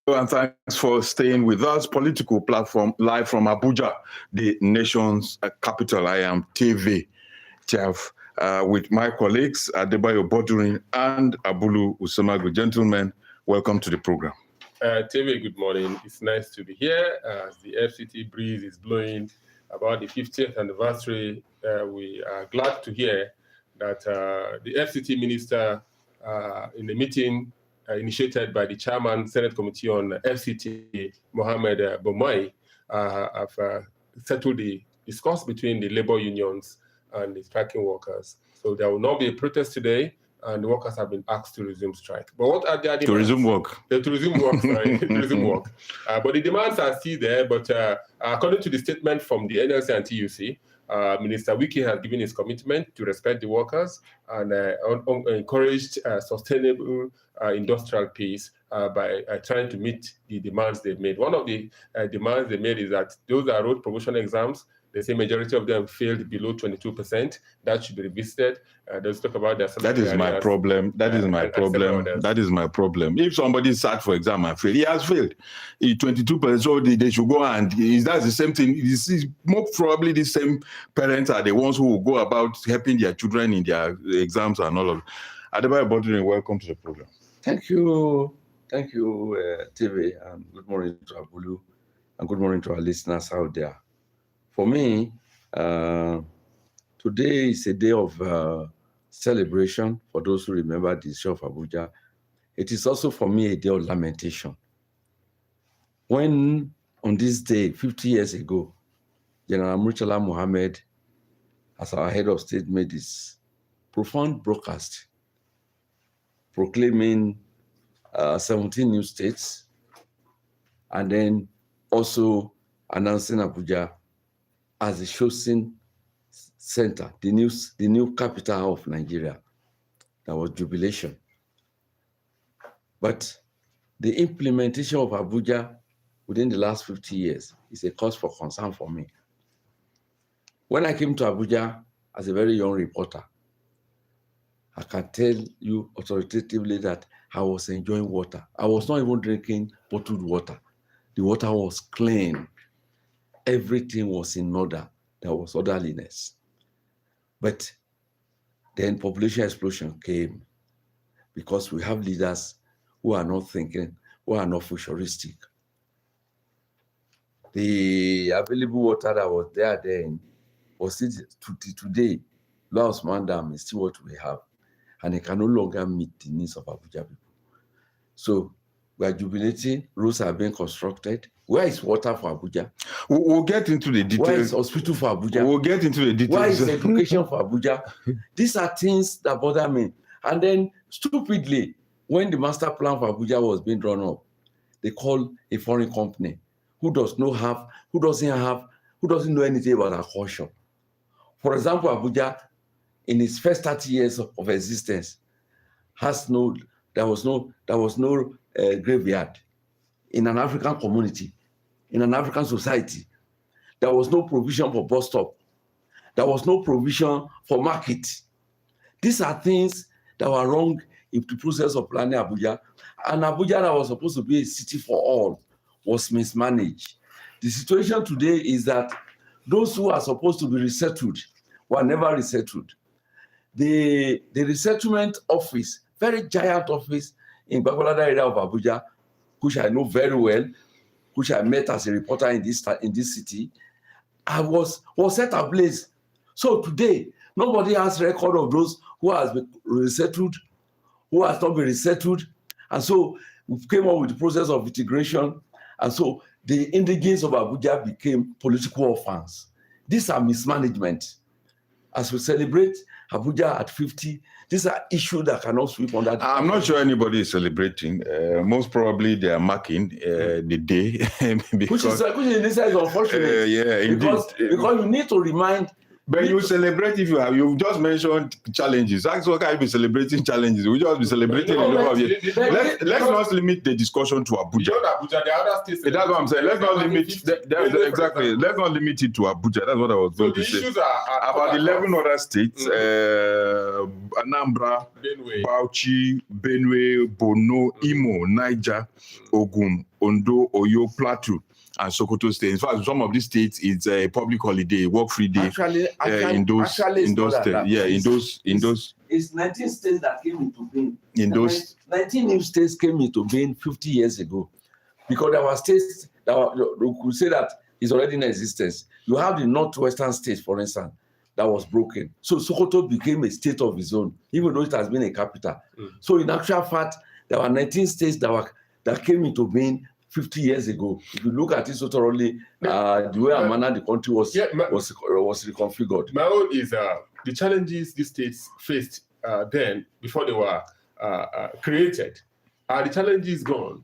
And thanks for staying with us. Political platform live from Abuja, the nation's capital. I am TV Chef with my colleagues Adebayo Bodurin and Abulu Usamagu. Gentlemen, welcome to the program. TV, good morning. It's nice to be here as the FCT breeze is blowing about the 50th anniversary. We are glad to hear that the FCT minister in the meeting initiated by the chairman Senate Committee on FCT, Mohammed Bomai, have settled the discourse between the labor unions and the striking workers. So there will not be a protest today, and the workers have been asked to resume strike. But what are their demands? To resume work. To resume work, sorry. To resume work. But the demands are still there. But according to the statement from the NLC and TUC, Minister Wiki has given his commitment to respect the workers and encouraged sustainable industrial peace by trying to meet the demands they've made. One of the demands they made is that those are road promotion exams. They say majority of them failed below 22%. That should be revisited. Let's talk about that. That is my problem. That is my problem. That is my problem. If somebody sat for exam and failed, he has failed. 22%, so they should go and that's the same thing. This is more probably the same parents are the ones who will go about helping their children in their exams and all of it. Adebayo Bodurin, welcome to the program. Thank you. Thank you, TV, and good morning to Abulu, and good morning to our listeners out there. For me, today is a day of celebration for those who remember the issue of Abuja. It is also for me a day of lamentation. When on this day, 50 years ago, General Murtala Mohammed, as our head of state, made this profound broadcast proclaiming 17 new states, and then also announcing Abuja as the chosen center, the new capital of Nigeria. That was jubilation. But the implementation of Abuja within the last 50 years is a cause for concern for me. When I came to Abuja as a very young reporter, I can tell you authoritatively that I was enjoying water. I was not even drinking bottled water. The water was clean. Everything was in order. There was orderliness. But then population explosion came because we have leaders who are not thinking, who are not futuristic. The available water that was there then was still today. Lower Osman Dam is still what we have, and it can no longer meet the needs of Abuja people. So we are jubilating, roads are being constructed. Where is water for Abuja? We'll get into the details. Where is hospital for Abuja? We'll get into the details. Where is education for Abuja? These are things that bother me. And then stupidly, when the master plan for Abuja was being drawn up, they called a foreign company who doesn't know anything about our culture. For example, Abuja, in its first 30 years of existence, there was no graveyard in an African community, in an African society. There was no provision for bus stop. There was no provision for market. These are things that were wrong in the process of planning Abuja. And Abuja, that was supposed to be a city for all, was mismanaged. The situation today is that those who are supposed to be resettled were never resettled. The resettlement office, very giant office in Babalada area of Abuja, which I know very well, which I met as a reporter in this city, was set ablaze. So today, nobody has record of those who has been resettled, who has not been resettled. And so we came up with the process of integration. And so the indigenes of Abuja became political orphans. These are mismanagement. As we celebrate Abuja at 50, these are issues that cannot sweep under the I'm not sure anybody is celebrating. Most probably they are marking the day. Which is unfortunate. Yeah, indeed. Because you need to remind. But you celebrate if you've just mentioned challenges. That's what can you be celebrating challenges? We just be celebrating Let's not limit the discussion to Abuja. Abuja, the other states. That's what I'm saying. Let's not limit exactly. Let's not limit it to Abuja. That's what I was going to say. About 11 other states: Anambra, Bauchi, Benue, Borno, Imo, Niger, Ogun, Ondo, Oyo, Plateau, and Sokoto State. In fact, some of these states, it's a public holiday, work-free day in those states. Yeah, in those. It's 19 states that came into being. 19 new states came into being 50 years ago, because there were states that we could say that is already in existence. You have the northwestern states, for instance, that was broken. So Sokoto became a state of its own, even though it has been a capital. So in actual fact, there were 19 states that came into being 50 years ago. If you look at it so thoroughly, the way and manner the country was reconfigured. My own is the challenges these states faced then, before they were created. Are the challenges gone?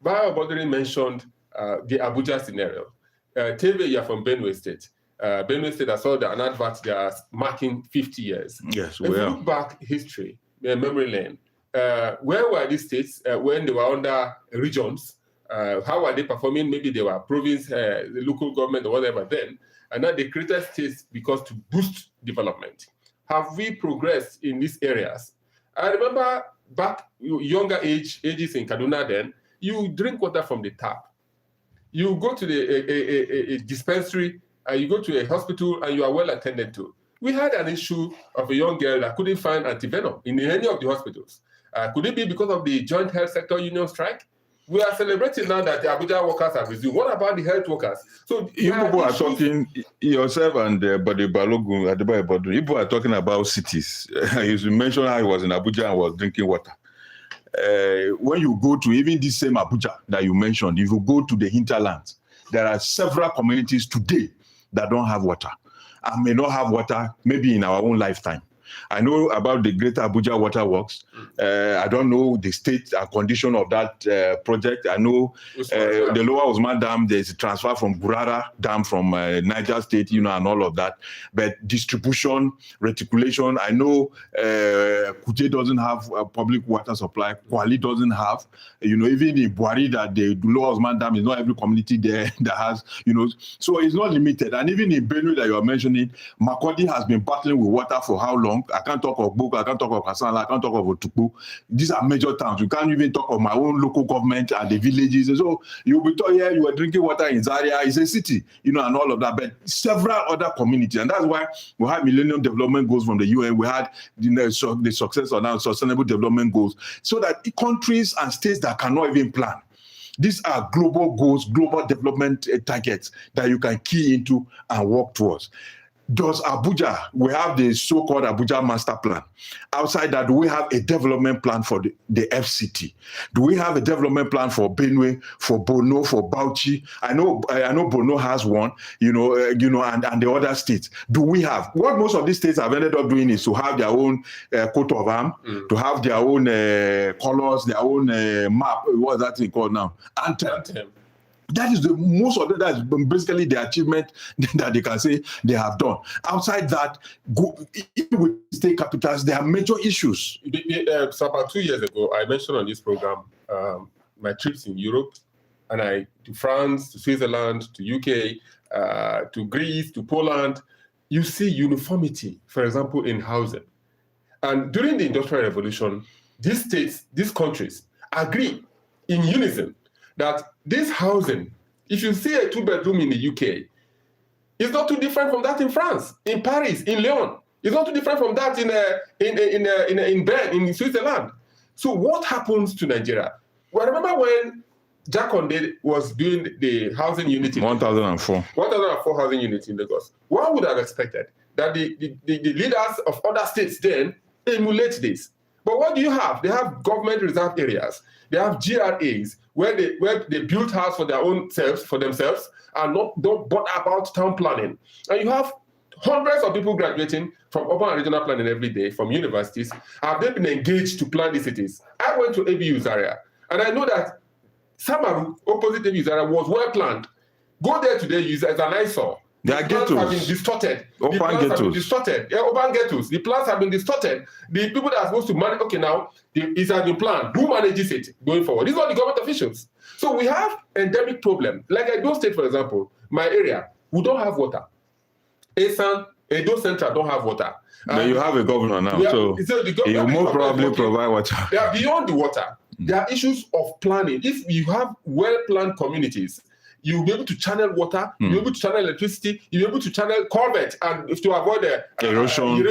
Bayo Bodri mentioned the Abuja scenario. Teve, you're from Benue State. Benue State, I saw an advert, they are marking 50 years. Yes, if you look back history, memory lane, where were these states when they were under regions? How are they performing? Maybe they were province, the local government or whatever then. And now they created states because to boost development. Have we progressed in these areas? I remember back younger ages in Kaduna then, you drink water from the tap. You go to a dispensary, you go to a hospital, and you are well attended to. We had an issue of a young girl that couldn't find antivenom in any of the hospitals. Could it be because of the joint health sector union strike? We are celebrating now that the Abuja workers have resumed. What about the health workers? So you people are talking, yourself and Bode Balogun, you people are talking about cities. You mentioned how he was in Abuja and was drinking water. When you go to even this same Abuja that you mentioned, if you go to the hinterlands, there are several communities today that don't have water and may not have water maybe in our own lifetime. I know about the Greater Abuja Water Works. I don't know the state condition of that project. I know the Lower Osman Dam, there's a transfer from Gurara Dam from Niger State, and all of that. But distribution, reticulation, I know Kuje doesn't have a public water supply. Kwali doesn't have. Even in Febuary, that the Lower Osman Dam is not every community there that has, So it's not limited. And even in Benue that you are mentioning, Makurdi has been battling with water for how long? I can't talk of Boko, I can't talk of Kasala, I can't talk of Otukpo. These are major towns. You can't even talk of my own local government and the villages. So you'll be told, you are drinking water in Zaria, it's a city, and all of that. But several other communities, and that's why we had Millennium Development Goals from the UN. We had the success of our Sustainable Development Goals, so that countries and states that cannot even plan. These are global goals, global development targets that you can key into and work towards. Does Abuja, we have the so-called Abuja master plan. Outside that, do we have a development plan for the FCT? Do we have a development plan for Benue, for Borno, for Bauchi? I know Borno has one, and the other states. Do we have? What most of these states have ended up doing is to have their own coat of arms, to have their own colors, their own map. What's that thing called now? Anthem. That is the most of it. That's basically the achievement that they can say they have done. Outside that, even with state capitals, there are major issues. So about 2 years ago, I mentioned on this program my trips in Europe, and to France, to Switzerland, to UK, to Greece, to Poland. You see uniformity, for example, in housing. And during the Industrial Revolution, these states, these countries agree in unison that this housing, if you see a 2-bedroom in the UK, it's not too different from that in France, in Paris, in Lyon. It's not too different from that in Bern, in Switzerland. So what happens to Nigeria? Well, remember when Jack Conde was doing the housing unit in 1004 housing unit in Lagos. One would have expected that the leaders of other states then emulate this. But what do you have? They have government reserve areas. They have GRAs where they build house for their own selves, for themselves, and don't bother about town planning. And you have hundreds of people graduating from urban and regional planning every day from universities. Have they been engaged to plan these cities? I went to ABU Zaria, and I know that Samaru, opposite ABU Zaria, was well planned. Go there today, use as an eyesore. The plans have been distorted. Urban distorted. Yeah, urban ghettos. The plans have been distorted. The people that are supposed to manage, it has been planned. Who manages it going forward? These are the government officials. So we have endemic problem. Like Edo State, for example, my area, we don't have water. Edo Central don't have water. But you have a governor now, so he will most probably provide water. They are beyond the water. There are issues of planning. If you have well-planned communities, you'll be able to channel water, you'll be able to channel electricity, you'll be able to channel culvert, and if to avoid the erosion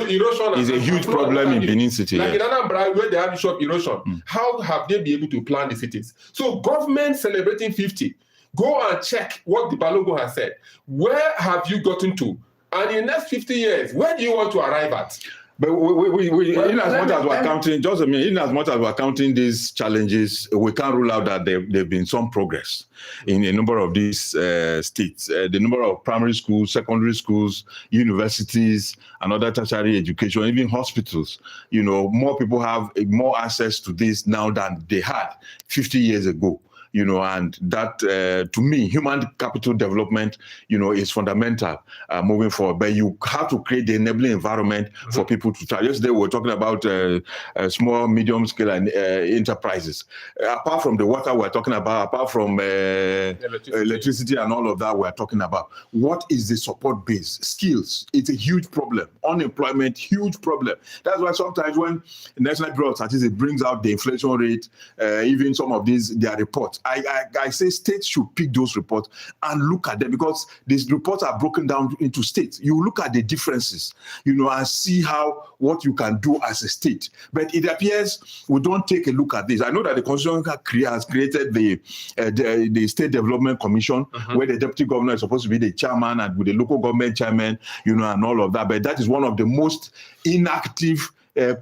is a huge problem in Benin City. Like in Anambra, where they have issue of erosion, how have they been able to plan the cities? So government celebrating 50, go and check what the Balogo has said. Where have you gotten to? And in the next 50 years, where do you want to arrive at? But in as much as we're counting, just a minute, in as much as we're counting these challenges, we can't rule out that there've been some progress in a number of these states. The number of primary schools, secondary schools, universities, and other tertiary education, even hospitals, more people have more access to this now than they had 50 years ago. And that, to me, human capital development, is fundamental moving forward. But you have to create the enabling environment for people to try. Yesterday, we were talking about small, medium-scale enterprises. Apart from the water we're talking about, apart from electricity and all of that we're talking about, what is the support base? Skills. It's a huge problem. Unemployment, huge problem. That's why sometimes when the National Bureau of Statistics brings out the inflation rate, even some of their reports, I say states should pick those reports and look at them, because these reports are broken down into states. You look at the differences, and see what you can do as a state. But it appears we don't take a look at this. I know that the Constitution has created the State Development Commission, where the deputy governor is supposed to be the chairman, and with the local government chairman, and all of that. But that is one of the most inactive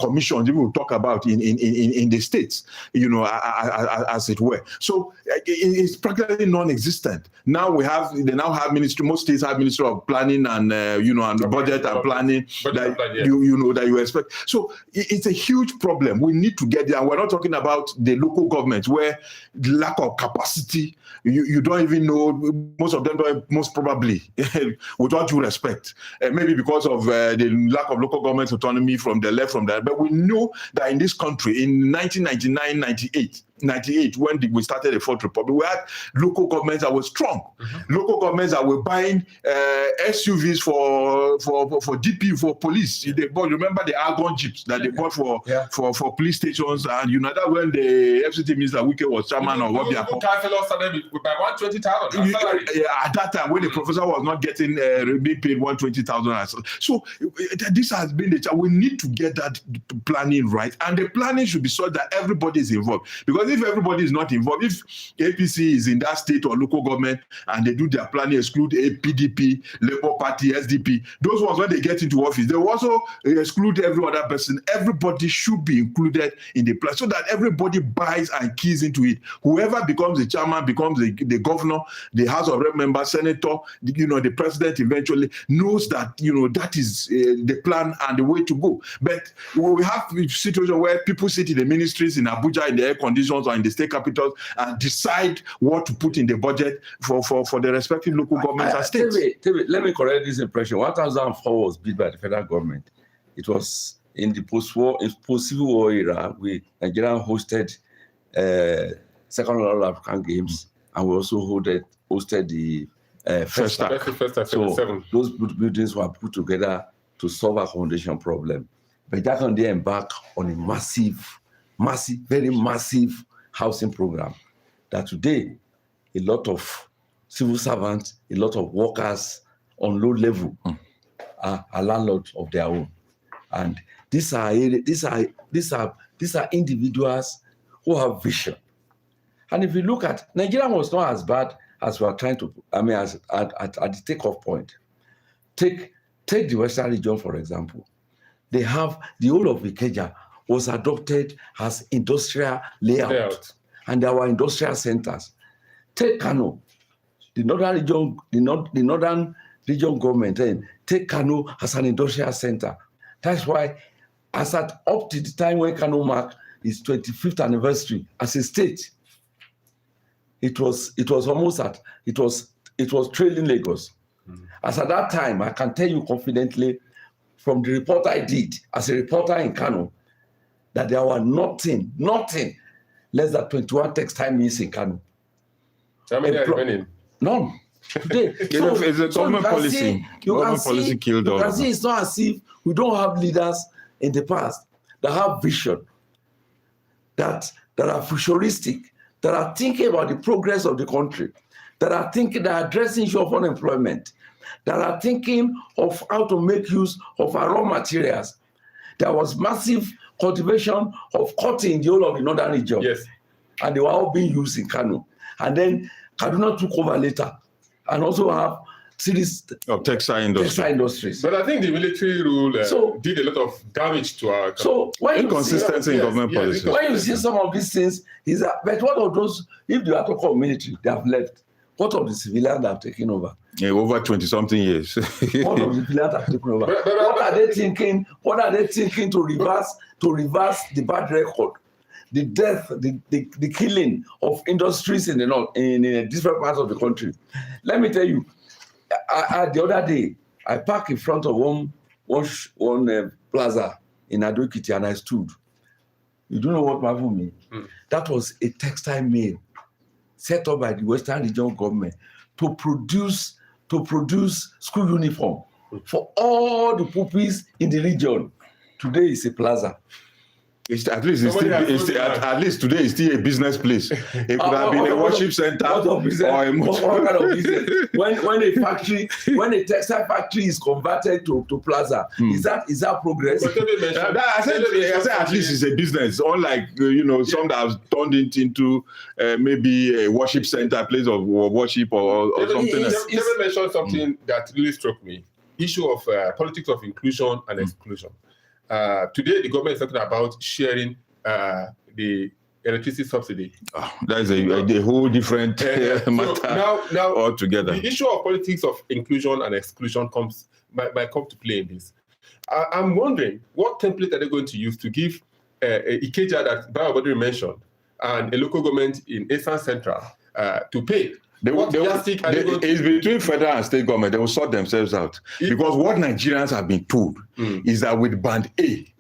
commissions we will talk about in the states, as it were. So it's practically non-existent. Now they now have ministry. Most states have Ministry of Planning and and budget and planning that you expect. So it's a huge problem. We need to get there. And we're not talking about the local governments where lack of capacity. You don't even know, most of them don't, most probably, with all due respect, maybe because of the lack of local government autonomy from the left, from that. But we know that in this country, in 1999, 98, when we started the Fourth Republic, we had local governments that were strong. Local governments that were buying SUVs for DP, for police. They bought, remember the Argon Jeeps that they bought for police stations, and that when the FCT minister Wike was chairman of what they are called. By 120,000. At that time, when the professor was not getting being paid 120,000. So this has been the challenge. We need to get that planning right, and the planning should be so that everybody is involved. Because if everybody is not involved, if APC is in that state or local government and they do their planning, exclude PDP, Labour Party, SDP, those ones, when they get into office, they will also exclude every other person. Everybody should be included in the plan so that everybody buys and keys into it. Whoever becomes the chairman, becomes the governor, the House of Rep member, senator, the president eventually knows that, that is the plan and the way to go. But we have a situation where people sit in the ministries in Abuja in the air conditions or in the state capitals and decide what to put in the budget for the respective local governments and states. Let me correct this impression. 2004 was built by the federal government. It was in the post-Civil War era. Nigeria hosted Second All African Games, and we also hosted the Festa. So those buildings were put together to solve a accommodation problem. But Jakande embarked on a massive, very massive housing program that today a lot of civil servants, a lot of workers on low level are landlords of their own. And these are individuals who have vision. And if you look at Nigeria, was not as bad as we are trying to, at the takeoff point. Take the Western region, for example. They have the whole of Ikeja was adopted as industrial layout. And there were industrial centers. Take Kano, the northern region government, take Kano as an industrial center. That's why, up to the time when Kano marked its 25th anniversary as a state, it was trailing Lagos. As at that time, I can tell you confidently, from the report I did as a reporter in Kano, that there were nothing less than 21 textile mills in Kano. How many are remaining? None. Today. It's a government policy. Government policy killed all. You can see it's not as if we don't have leaders in the past that have vision, that that are futuristic, that are thinking about the progress of the country, that are addressing issue of unemployment, that are thinking of how to make use of our raw materials. There was massive cultivation of cotton in the whole of the northern region. Yes. And they were all being used in Kano. And then Kaduna took over later and also have series of textile industries. But I think the military rule did a lot of damage to our country. So when inconsistency in government policy. When you see some of these things, but what of those, if you are talking of military, they have left. What of the civilians that have taken over? Yeah, over 20-something years. What of the civilians that have taken over? What are they thinking? What are they thinking to reverse the bad record? The death, the killing of industries in the north, in different parts of the country. Let me tell you, the other day, I parked in front of one plaza in Ado-Ekiti and I stood. You don't know what Mavu means? That was a textile mill set up by the Western Regional Government to produce school uniform for all the pupils in the region. Today is a plaza. At least today it's still a business place. It could have been a worship center or a what kind of business? When a textile factory is converted to plaza, is that progress? I said at least it's a business. Unlike some that have turned it into maybe a worship center, place of worship or something else. David mentioned something that really struck me: issue of politics of inclusion and exclusion. Today, the government is talking about sharing the electricity subsidy. That is a whole different matter now altogether. The issue of politics of inclusion and exclusion might come to play in this. I'm wondering, what template are they going to use to give Ikeja that Febuary mentioned and a local government in Eastern Central to pay? It's between federal and state government. They will sort themselves out. Because what Nigerians have been told is that with Band A,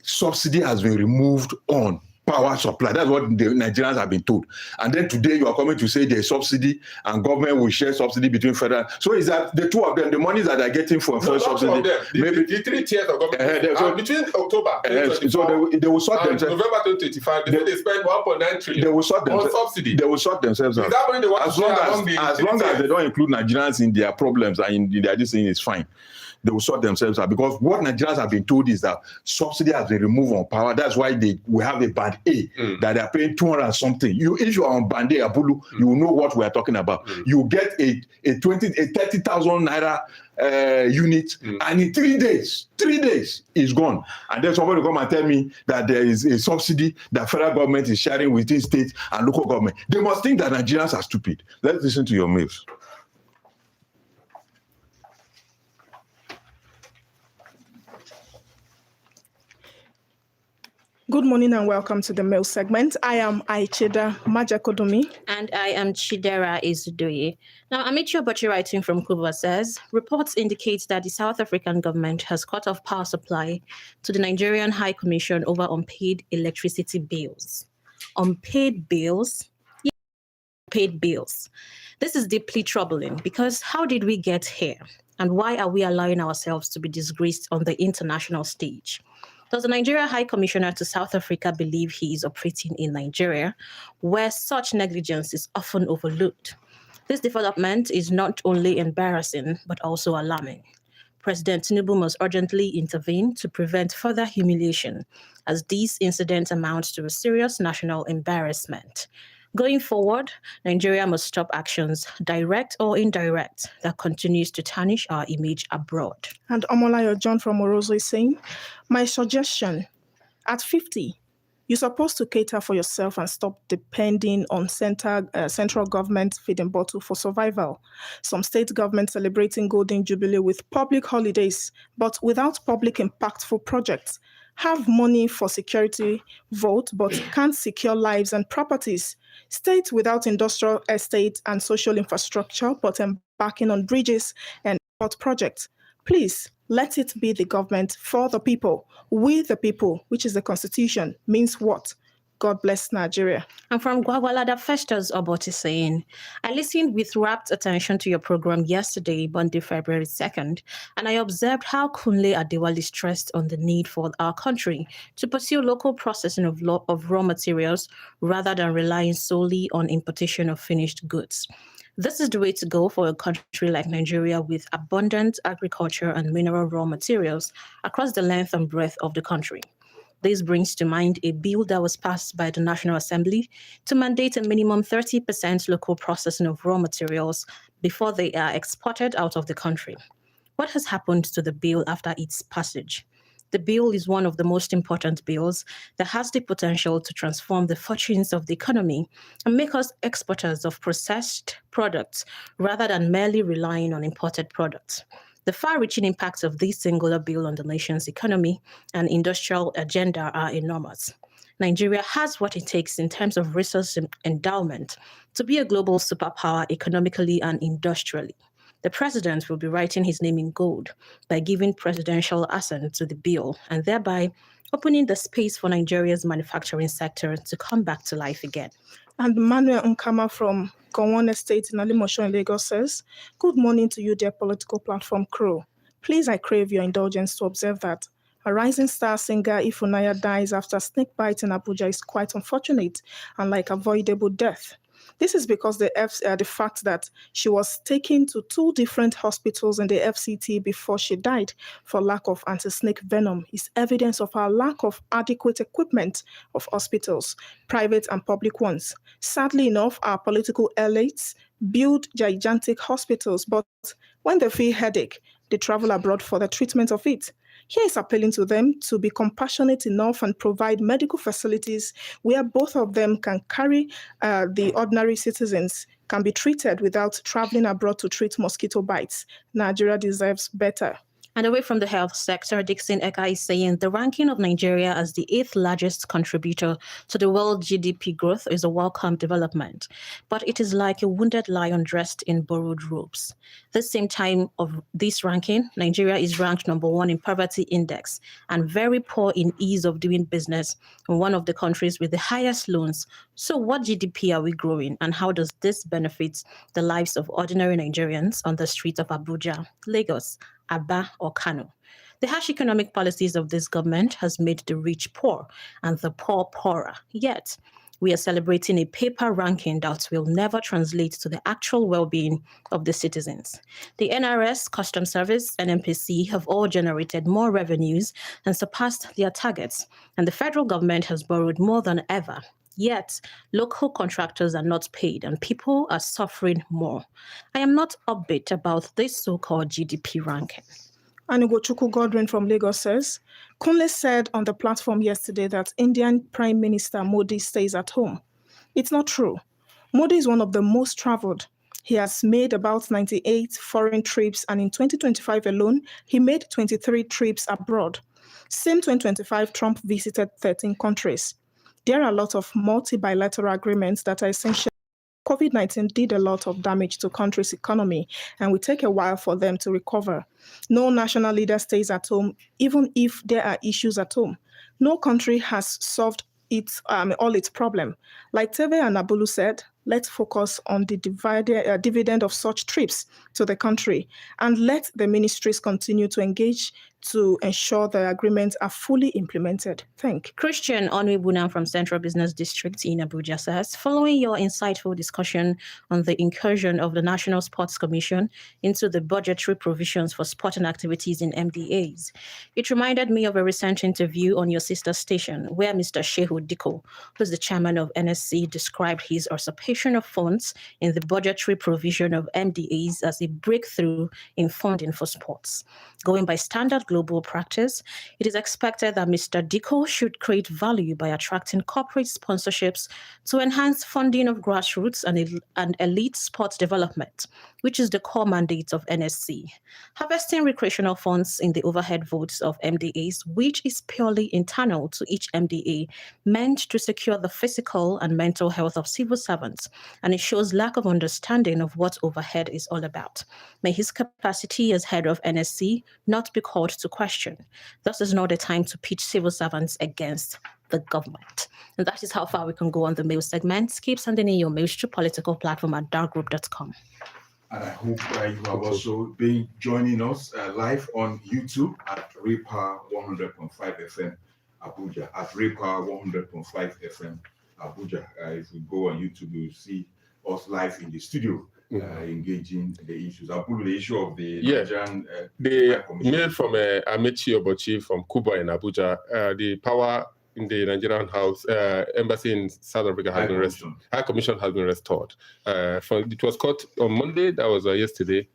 subsidy has been removed on power supply. That's what the Nigerians have been told. And then today you are coming to say there's subsidy and government will share subsidy between federal. So is that the two of them, the money that they're getting for subsidy? Maybe the 3 tiers of government. Between October, so they will sort themselves. November 2025, they spend 1.9 trillion they will sort on subsidy. They will sort themselves out. As long as they don't include Nigerians in their problems and in their this thing, is fine. They will sort themselves out, because what Nigerians have been told is that subsidy has been removed on power. That's why we have a Band A that they are paying 200 and something. If you are on Band A, Abulu, you will know what we are talking about. You get a 30,000 naira unit, and in 3 days, is gone. And then somebody will come and tell me that there is a subsidy that federal government is sharing within state and local government. They must think that Nigerians are stupid. Let's listen to your mails. Good morning and welcome to the mail segment. I am Aichida Majakodomi. And I am Chidera Izudoye. Now, Amichio Butcher writing from Kuba says, reports indicate that the South African government has cut off power supply to the Nigerian High Commission over unpaid electricity bills. Unpaid bills? Yeah, unpaid bills. This is deeply troubling, because how did we get here? And why are we allowing ourselves to be disgraced on the international stage? Does the Nigeria High Commissioner to South Africa believe he is operating in Nigeria, where such negligence is often overlooked? This development is not only embarrassing, but also alarming. President Tinubu must urgently intervene to prevent further humiliation, as these incidents amount to a serious national embarrassment. Going forward, Nigeria must stop actions, direct or indirect, that continues to tarnish our image abroad. And Omolayo John from Orozo is saying, my suggestion, at 50, you're supposed to cater for yourself and stop depending on central government feeding bottle for survival. Some state governments celebrating Golden Jubilee with public holidays, but without public impactful projects. Have money for security vote, but can't secure lives and properties. States without industrial estate and social infrastructure, but embarking on bridges and airport projects. Please, let it be the government for the people, with the people, which is the Constitution, means what? God bless Nigeria. And from Gwagwalada Festus Obot is saying, I listened with rapt attention to your program yesterday, Monday, February 2nd, and I observed how Kunle Adewale stressed on the need for our country to pursue local processing of raw materials rather than relying solely on importation of finished goods. This is the way to go for a country like Nigeria with abundant agriculture and mineral raw materials across the length and breadth of the country. This brings to mind a bill that was passed by the National Assembly to mandate a minimum 30% local processing of raw materials before they are exported out of the country. What has happened to the bill after its passage? The bill is one of the most important bills that has the potential to transform the fortunes of the economy and make us exporters of processed products rather than merely relying on imported products. The far-reaching impacts of this singular bill on the nation's economy and industrial agenda are enormous. Nigeria has what it takes in terms of resource endowment to be a global superpower economically and industrially. The president will be writing his name in gold by giving presidential assent to the bill and thereby opening the space for Nigeria's manufacturing sector to come back to life again. And Manuel Nkama from Gowon Estate in Alimosho in Lagos says, good morning to you, dear political platform crew. Please, I crave your indulgence to observe that a rising star singer Ifunanya dies after snake bite in Abuja is quite unfortunate and like avoidable death. This is because the fact that she was taken to 2 different hospitals in the FCT before she died for lack of anti-snake venom is evidence of our lack of adequate equipment of hospitals, private and public ones. Sadly enough, our political elites build gigantic hospitals, but when they feel headache, they travel abroad for the treatment of it. Here is appealing to them to be compassionate enough and provide medical facilities where both of them can carry the ordinary citizens can be treated without traveling abroad to treat mosquito bites. Nigeria deserves better. And away from the health sector, Dixon Eka is saying the ranking of Nigeria as the 8th largest contributor to the world GDP growth is a welcome development. But it is like a wounded lion dressed in borrowed robes. This same time of this ranking, Nigeria is ranked number 1 in poverty index and very poor in ease of doing business, and one of the countries with the highest loans. So what GDP are we growing, and how does this benefit the lives of ordinary Nigerians on the streets of Abuja, Lagos, Aba, or Kano? The harsh economic policies of this government has made the rich poor and the poor poorer. Yet, we are celebrating a paper ranking that will never translate to the actual well-being of the citizens. The NRS, Customs Service, and MPC have all generated more revenues and surpassed their targets, and the federal government has borrowed more than ever. Yet, local contractors are not paid and people are suffering more. I am not upbeat about this so-called GDP ranking. Anugochukwu Godwin from Lagos says, Kunle said on the platform yesterday that Indian Prime Minister Modi stays at home. It's not true. Modi is one of the most traveled. He has made about 98 foreign trips, and in 2025 alone, he made 23 trips abroad. Same 2025, Trump visited 13 countries. There are a lot of multi-bilateral agreements that are essential. COVID-19 did a lot of damage to country's economy and will take a while for them to recover. No national leader stays at home, even if there are issues at home. No country has solved all its problem. Like Teve and Abulu said, let's focus on the dividend of such trips to the country and let the ministries continue to engage to ensure the agreements are fully implemented. Thank you. Christian Onwebunam from Central Business District in Abuja says, following your insightful discussion on the incursion of the National Sports Commission into the budgetary provisions for sporting activities in MDAs, it reminded me of a recent interview on your sister station where Mr. Shehu Diko, who is the chairman of NSC, described his usurpation of funds in the budgetary provision of MDAs as a breakthrough in funding for sports. Going by standard global practice, it is expected that Mr. Diko should create value by attracting corporate sponsorships to enhance funding of grassroots and elite sports development, which is the core mandate of NSC. Harvesting recreational funds in the overhead votes of MDAs, which is purely internal to each MDA, meant to secure the physical and mental health of civil servants, and it shows lack of understanding of what overhead is all about. May his capacity as head of NSC not be called to question. This is not a time to pitch civil servants against the government. And that is how far we can go on the mail segments. Keep sending in your mails to politicalplatform@darkgroup.com. And I hope you have also been joining us live on YouTube at Raypower 100.5 FM Abuja. At Raypower 100.5 FM Abuja. If you go on YouTube, you'll see us live in the studio engaging the issues. The issue of the Nigerian the mail from Amechi Obochi from Kuba in Abuja. The power in the Nigerian House embassy in South Africa has been restored. High Commission has been restored. It was cut on Monday. That was yesterday,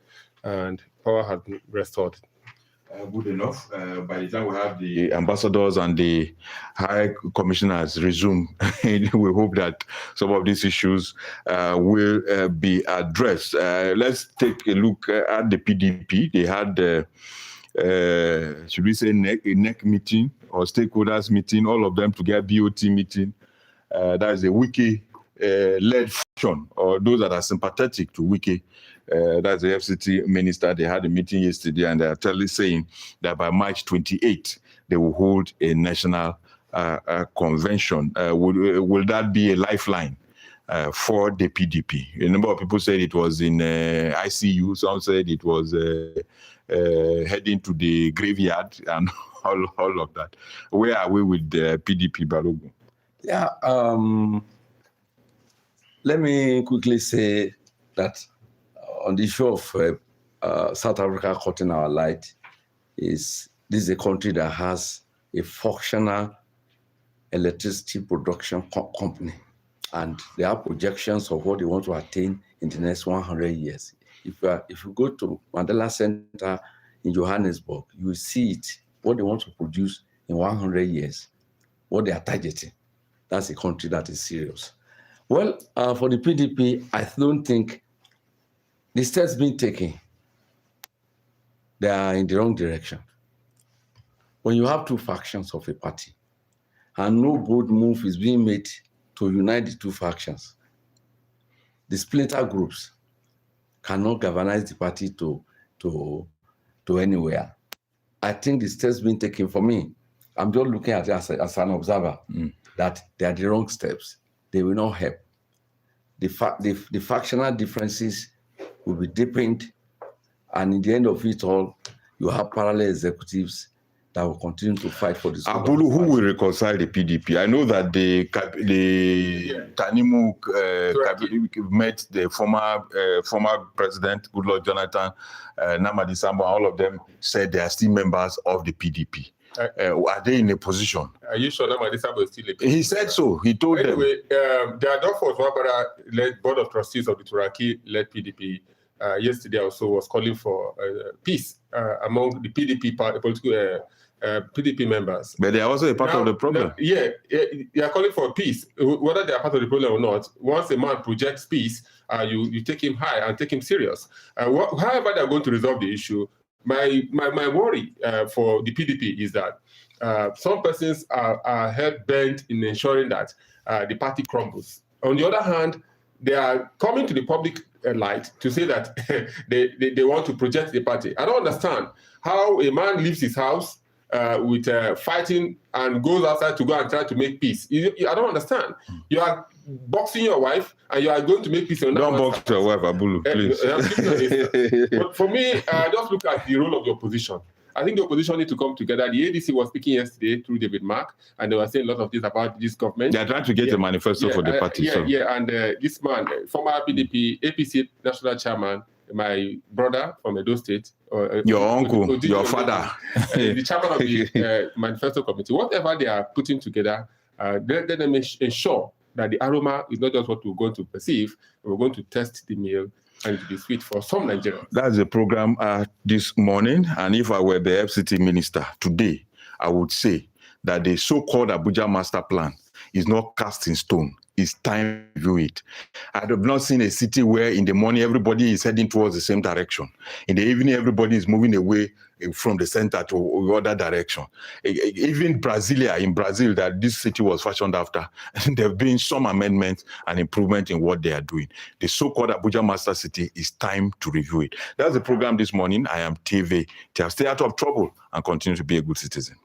and power has been restored. Good enough. By the time we have the ambassadors and the high commissioners resume, we hope that some of these issues will be addressed. Let's take a look at the PDP. They had, should we say, a NEC meeting or stakeholders meeting, all of them together, BOT meeting. That is a Wiki-led faction, or those that are sympathetic to Wiki. That's the FCT minister. They had a meeting yesterday, and they are saying that by March 28, they will hold a national convention. Will that be a lifeline for the PDP? A number of people said it was in ICU. Some said it was heading to the graveyard and all of that. Where are we with the PDP, Balogun? Yeah, let me quickly say that on the issue of South Africa cutting our light, this is a country that has a functional electricity production company, and there are projections of what they want to attain in the next 100 years. If you go to Mandela Center in Johannesburg, you will see it, what they want to produce in 100 years, what they are targeting. That's a country that is serious. Well, for the PDP, I don't think the steps being taken, they are in the wrong direction. When you have two factions of a party and no bold move is being made to unite the two factions, the splinter groups cannot galvanize the party to anywhere. I think the steps being taken, for me, I'm just looking at it as an observer, that they are the wrong steps. They will not help. The factional differences will be deepened, and in the end of it all, you have parallel executives that will continue to fight for this. Abulu, who will reconcile the PDP? I know that the Tanimu met the former president, Goodluck Jonathan, Namadi Sambo, all of them said they are still members of the PDP. Are they in a position? Are you sure Namadi Sambo is still a PDP? He said so. He told them. Anyway, the Adolfo Wabara-led Board of Trustees of the Turaki-led PDP yesterday also was calling for peace among the PDP political PDP members. But they are also a part of the problem. They are calling for peace. Whether they are part of the problem or not, once a man projects peace, you take him high and take him serious. However they are going to resolve the issue, my worry for the PDP is that some persons are hell-bent in ensuring that the party crumbles. On the other hand, they are coming to the public light to say that they want to project the party. I don't understand how a man leaves his house with fighting and goes outside to go and try to make peace. I don't understand. You are boxing your wife and you are going to make peace. Don't box your wife, Abulu, please. But for me, just look at the role of the opposition. I think the opposition need to come together. The ADC was speaking yesterday through David Mark, and they were saying a lot of things about this government. They are trying to get a manifesto for the party. And this man, former PDP, APC national chairman, my brother from Edo State, your uncle, your father, the chairman of the manifesto committee, whatever they are putting together, let them ensure that the aroma is not just what we're going to perceive, we're going to test the meal and to be sweet for some Nigerians. That's the program this morning. And if I were the FCT minister today, I would say that the so-called Abuja master plan is not cast in stone. It's time to view it. I have not seen a city where in the morning everybody is heading towards the same direction. In the evening, everybody is moving away from the center to the other direction. Even in Brazil, that this city was fashioned after, there have been some amendments and improvement in what they are doing. The so-called Abuja Master City is time to review it. That's the program this morning. I am TV. Stay out of trouble and continue to be a good citizen.